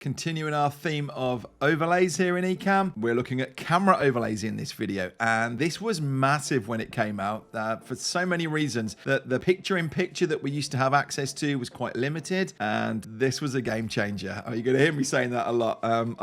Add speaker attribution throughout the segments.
Speaker 1: Continuing our theme of overlays here in Ecamm, we're looking at camera overlays in this video, and this was massive when it came out for so many reasons. The picture-in-picture that we used to have access to was quite limited, and this was a game changer. You're going to hear me saying that a lot. I'm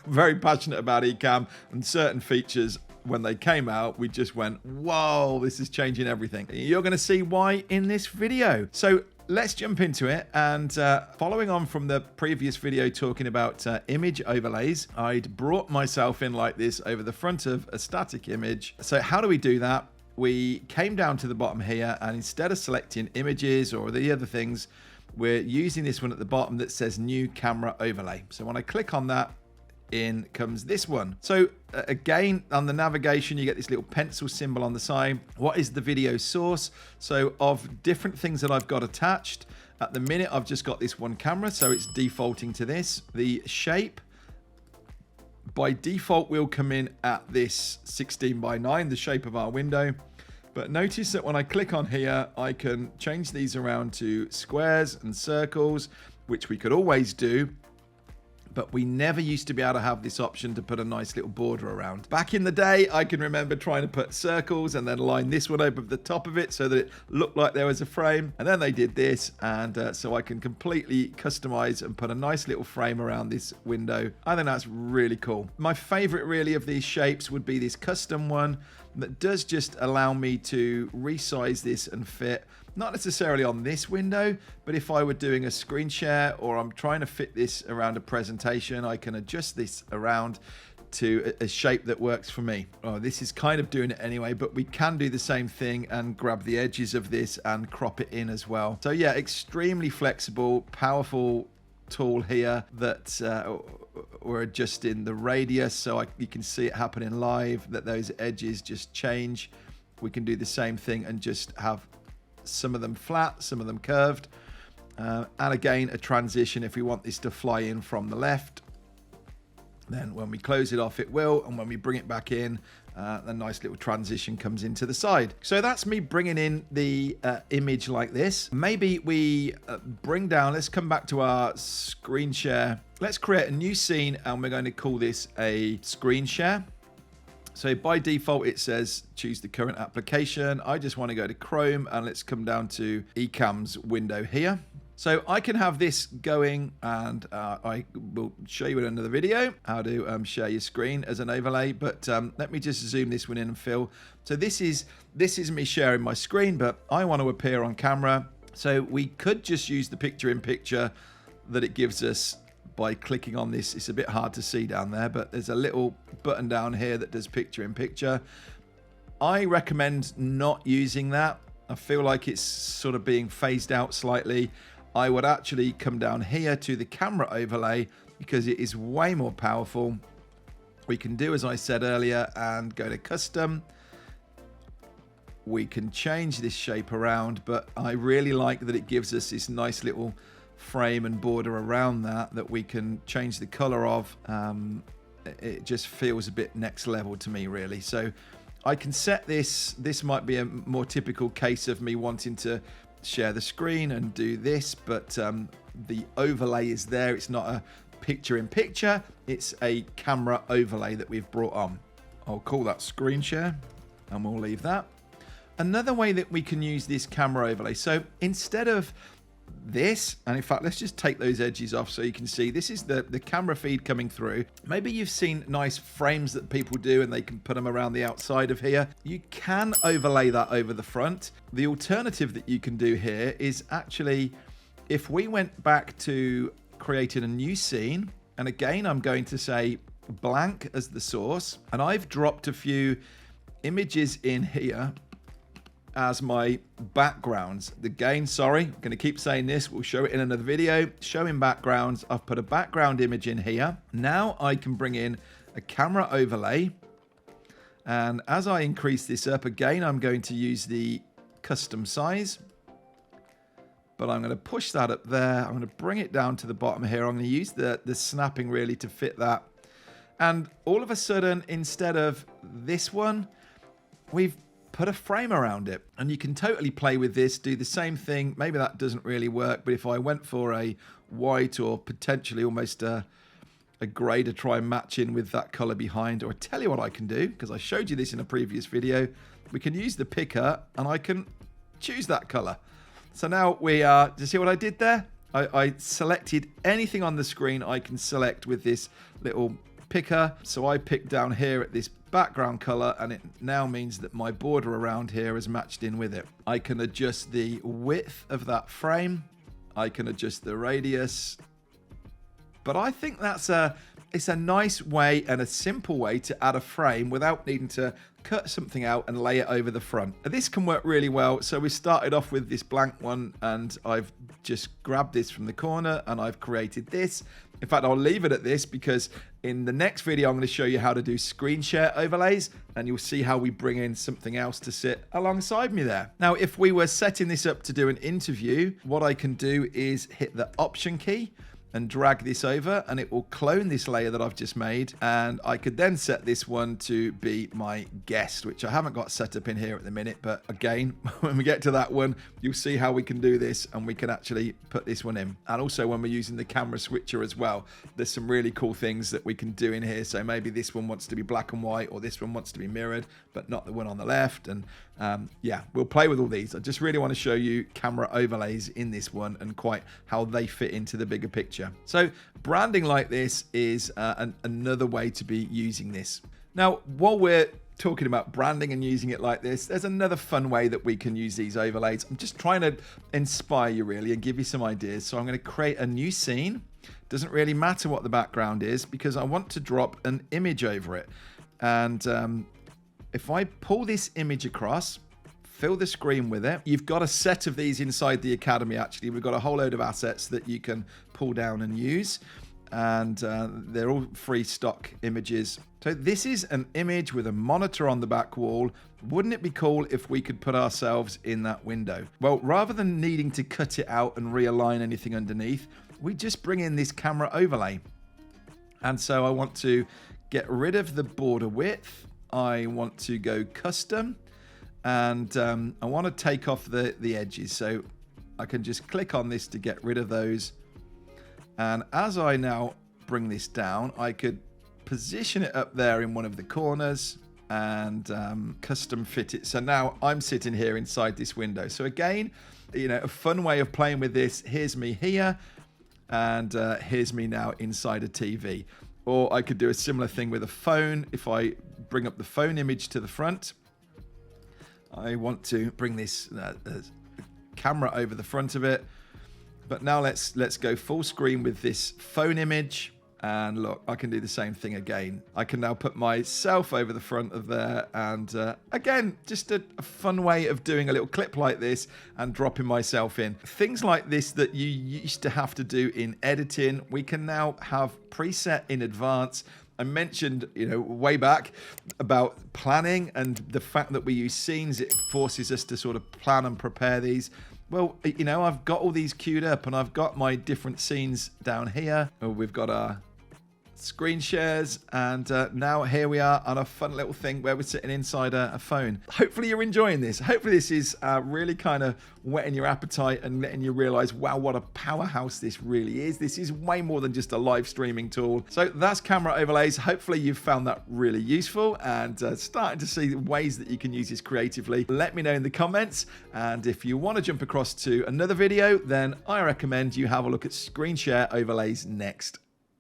Speaker 1: very passionate about Ecamm, and certain features when they came out, we just went, whoa, this is changing everything. You're going to see why in this video. So let's jump into it. And following on from the previous video talking about image overlays, I'd brought myself in like this over the front of a static image. So how do we do that? We came down to the bottom here, and instead of selecting images or the other things, we're using this one at the bottom that says new camera overlay. So when I click on that, in comes this one. So again, on the navigation, you get this little pencil symbol on the side. What is the video source? So of different things that I've got attached, at the minute I've just got this one camera, so it's defaulting to this. The shape by default will come in at this 16:9, the shape of our window. But notice that when I click on here, I can change these around to squares and circles, which we could always do. But we never used to be able to have this option to put a nice little border around. Back in the day, I can remember trying to put circles and then line this one over the top of it so that it looked like there was a frame. And then they did this, and so I can completely customize and put a nice little frame around this window. I think that's really cool. My favorite really of these shapes would be this custom one that does just allow me to resize this and fit, not necessarily on this window, but if I were doing a screen share or I'm trying to fit this around a presentation, I can adjust this around to a shape that works for me. Oh, this is kind of doing it anyway, but we can do the same thing and grab the edges of this and crop it in as well. So yeah, extremely flexible, powerful tool here that we're adjusting the radius so you can see it happening live, that those edges just change. We can do the same thing and just have some of them flat, some of them curved, and again a transition if we want this to fly in from the left. Then when we close it off, it will, and when we bring it back in, a nice little transition comes into the side. So that's me bringing in the image like this. Maybe we bring down, let's come back to our screen share. Let's create a new scene, and we're going to call this a screen share. So by default, it says choose the current application. I just want to go to Chrome, and let's come down to Ecamm's window here. So I can have this going, and I will show you in another video how to share your screen as an overlay. But let me just zoom this one in and fill. So this is me sharing my screen, but I want to appear on camera. So we could just use the picture-in-picture that it gives us by clicking on this. It's a bit hard to see down there, but there's a little button down here that does picture-in-picture. I recommend not using that. I feel like it's sort of being phased out slightly. I would actually come down here to the camera overlay because it is way more powerful. We can do as I said earlier and go to custom. We can change this shape around, but I really like that it gives us this nice little frame and border around that we can change the color of. It just feels a bit next level to me, really. So I can set this. This might be a more typical case of me wanting to share the screen and do this, but the overlay is there. It's not a picture-in-picture, it's a camera overlay that we've brought on. I'll call that screen share, and we'll leave that. Another way that we can use this camera overlay, so instead of this, and in fact let's just take those edges off so you can see this is the camera feed coming through. Maybe you've seen nice frames that people do and they can put them around the outside of here. You can overlay that over the front. The alternative that you can do here is actually, if we went back to creating a new scene, and again I'm going to say blank as the source, and I've dropped a few images in here as my backgrounds. Again, sorry, I'm going to keep saying this, we'll show it in another video. Showing backgrounds, I've put a background image in here. Now I can bring in a camera overlay, and as I increase this up, again I'm going to use the custom size, but I'm going to push that up there. I'm going to bring it down to the bottom here. I'm going to use the snapping really to fit that, and all of a sudden, instead of this one, we've put a frame around it. And you can totally play with this, do the same thing. Maybe that doesn't really work, but if I went for a white or potentially almost a grey to try and match in with that colour behind. Or I tell you what I can do, because I showed you this in a previous video. We can use the picker and I can choose that colour. So now we are, do you see what I did there? I selected anything on the screen I can select with this little picker. So I picked down here at this background color, and it now means that my border around here is matched in with it. I can adjust the width of that frame. I can adjust the radius. But I think it's a nice way and a simple way to add a frame without needing to cut something out and lay it over the front. This can work really well. So we started off with this blank one, and I've just grabbed this from the corner and I've created this. In fact, I'll leave it at this because in the next video, I'm going to show you how to do screen share overlays, and you'll see how we bring in something else to sit alongside me there. Now, if we were setting this up to do an interview, what I can do is hit the Option key and drag this over, and it will clone this layer that I've just made. And I could then set this one to be my guest, which I haven't got set up in here at the minute. But again, when we get to that one, you'll see how we can do this, and we can actually put this one in. And also when we're using the camera switcher as well, there's some really cool things that we can do in here. So maybe this one wants to be black and white, or this one wants to be mirrored, but not the one on the left. And yeah, we'll play with all these. I just really want to show you camera overlays in this one and quite how they fit into the bigger picture. So branding like this is another way to be using this. Now, while we're talking about branding and using it like this, there's another fun way that we can use these overlays. I'm just trying to inspire you really and give you some ideas. So I'm going to create a new scene. Doesn't really matter what the background is because I want to drop an image over it. And if I pull this image across, fill the screen with it. You've got a set of these inside the Academy, actually. We've got a whole load of assets that you can pull down and use. And they're all free stock images. So this is an image with a monitor on the back wall. Wouldn't it be cool if we could put ourselves in that window? Well, rather than needing to cut it out and realign anything underneath, we just bring in this camera overlay. And so I want to get rid of the border width. I want to go custom. And I want to take off the edges, so I can just click on this to get rid of those. And as I now bring this down, I could position it up there in one of the corners and custom fit it. So now I'm sitting here inside this window. So again, you know, a fun way of playing with this. Here's me here, and here's me now inside a TV. Or I could do a similar thing with a phone. If I bring up the phone image to the front, I want to bring this camera over the front of it. But now let's go full screen with this phone image. And look, I can do the same thing again. I can now put myself over the front of there. And again, just a fun way of doing a little clip like this and dropping myself in. Things like this that you used to have to do in editing, we can now have preset in advance. I mentioned, you know, way back about planning and the fact that we use scenes. It forces us to sort of plan and prepare these. Well, you know, I've got all these queued up and I've got my different scenes down here. We've got our screen shares, and now here we are on a fun little thing where we're sitting inside a phone. Hopefully you're enjoying this. Hopefully this is really kind of whetting your appetite and letting you realize, wow, what a powerhouse this really is. This is way more than just a live streaming tool. So that's camera overlays. Hopefully you've found that really useful and starting to see ways that you can use this creatively. Let me know in the comments, and if you want to jump across to another video, then I recommend you have a look at screen share overlays next.